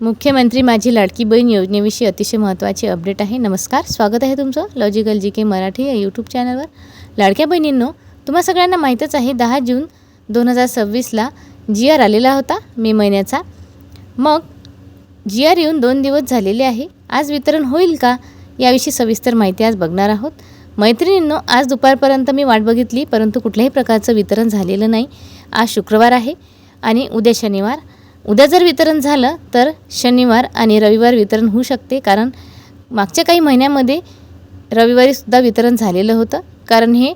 मुख्यमंत्री माझी लाडकी बहीण योजनेविषयी अतिशय महत्त्वाचे अपडेट आहे. नमस्कार, स्वागत आहे तुमचं लॉजिकल जी के मराठी या यूट्यूब चॅनलवर. लाडक्या बहिणींनो, तुम्हा सगळ्यांना माहीतच आहे 10 जून 2026ला GR आलेला होता मे महिन्याचा. मग GR येऊन 2 दिवस झालेले आहे. आज वितरण होईल का याविषयी सविस्तर माहिती आज बघणार आहोत. मैत्रिणींनो, आज दुपारपर्यंत मी वाट बघितली परंतु कुठल्याही प्रकारचं वितरण झालेलं नाही. आज शुक्रवार आहे आणि उद्या शनिवार. उद्या जर वितरण झालं तर शनिवार आणि रविवार वितरण होऊ शकते, कारण मागच्या काही महिन्यामध्ये रविवारीसुद्धा वितरण झालेलं होतं. कारण हे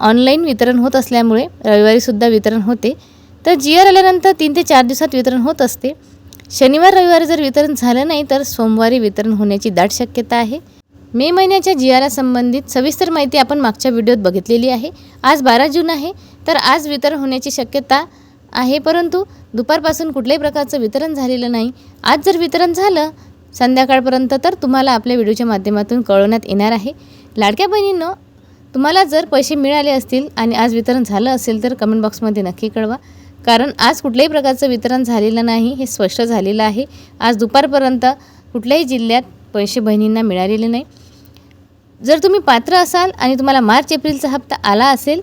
ऑनलाईन वितरण होत असल्यामुळे रविवारीसुद्धा वितरण होते. तर GR आल्यानंतर 3 ते 4 दिवसात वितरण होत असते. शनिवार रविवारी जर वितरण झालं नाही तर सोमवारी वितरण होण्याची दाट शक्यता आहे. मे महिन्याच्या GR संबंधित सविस्तर माहिती आपण मागच्या व्हिडिओत बघितलेली आहे. आज 12 जून आहे, तर आज वितरण होण्याची शक्यता आहे, परंतु दुपारपासून कुठल्याही प्रकारचं वितरण झालेलं नाही. आज जर वितरण झालं संध्याकाळपर्यंत तर तुम्हाला आपल्या व्हिडिओच्या माध्यमातून कळवण्यात येणार आहे. लाडक्या बहिणींनो, तुम्हाला जर पैसे मिळाले असतील आणि आज वितरण झालं असेल तर कमेंट बॉक्समध्ये नक्की कळवा, कारण आज कुठल्याही प्रकारचं वितरण झालेलं नाही हे स्पष्ट झालेलं आहे. आज दुपारपर्यंत कुठल्याही जिल्ह्यात पैसे बहिणींना मिळालेले नाही. जर तुम्ही पात्र असाल आणि तुम्हाला मार्च एप्रिलचा हप्ता आला असेल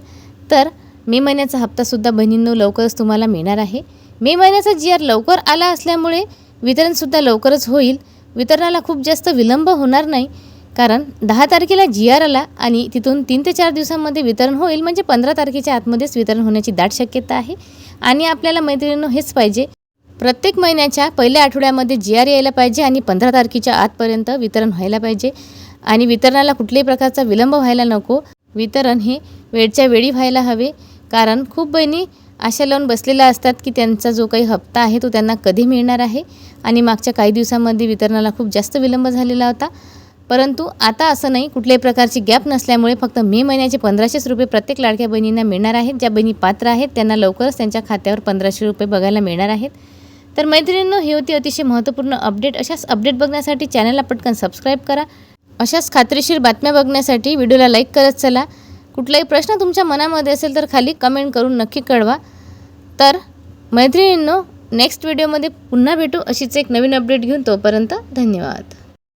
तर मे महिन्याचा हप्तासुद्धा बहिणींनो लवकरच तुम्हाला मिळणार आहे. मे महिन्याचा GR लवकर आला असल्यामुळे वितरणसुद्धा लवकरच होईल. वितरणाला खूप जास्त विलंब होणार नाही, कारण 10 तारखेला GR आला आणि तिथून 3 ते 4 दिवसांमध्ये वितरण होईल, म्हणजे 15 तारखेच्या आतमध्येच वितरण होण्याची दाट शक्यता आहे. आणि आपल्याला मैत्रिणींनो हेच पाहिजे, प्रत्येक महिन्याच्या पहिल्या आठवड्यामध्ये GR यायला पाहिजे आणि 15 तारखेच्या आतपर्यंत वितरण व्हायला पाहिजे. आणि वितरणाला कुठल्याही प्रकारचा विलंब व्हायला नको. वितरण हे वेळच्या वेळी व्हायला हवे, कारण खूप बहिणी आशा लावून बसलेल्या असतात की त्यांचा जो काही हप्ता आहे तो त्यांना कधी मिळणार आहे. आणि मागच्या काही दिवसांमध्ये वितरणाला खूप जास्त विलंब झालेला होता, परंतु आता असं नाही. कुठल्याही प्रकारची गॅप नसल्यामुळे फक्त मे महिन्याचे 1500 रुपये प्रत्येक लाडक्या बहिणींना मिळणार आहेत. ज्या बहिणी पात्र आहेत त्यांना लवकरच त्यांच्या खात्यावर 1500 रुपये बघायला मिळणार आहेत. तर मैत्रिणींनो, ही होती अतिशय महत्त्वपूर्ण अपडेट. अशाच अपडेट बघण्यासाठी चॅनलला पटकन सबस्क्राईब करा. अशाच खात्रीशीर बातम्या बघण्यासाठी व्हिडिओला लाईक करत चला. कुठलाही प्रश्न तुमच्या मनामध्ये असेल तर खाली कमेंट करून नक्की कळवा. तर मैत्रिणींनो, नेक्स्ट व्हिडिओमध्ये पुन्हा भेटू अशीच एक नवीन अपडेट घेऊन. तोपर्यंत धन्यवाद.